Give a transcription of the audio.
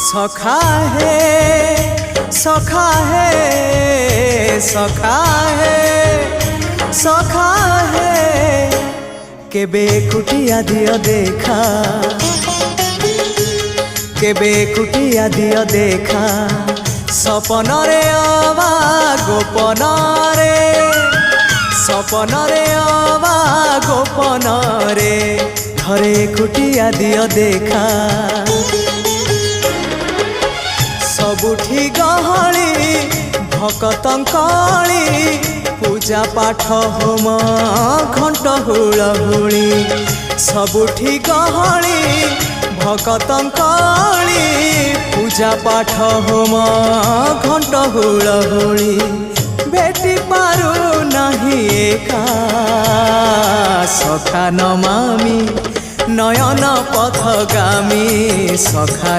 सखा है सखा है सखा है सखा है केबे कुटिया दियो देखा केबे कुटिया दियो देखा सपन रे अवा गोपन रे सपन रे अवा गोपन रे थरे कुटिया दियो देखा सबुठी गहली भकतंकली पूजा पाठ होम घंट हुलहुली सबुठी गहली भकतंकली पूजा पाठ होम घंट हुलहुली भेटी पारु नहीं एका सखा नमामि नयन पथगामी सखा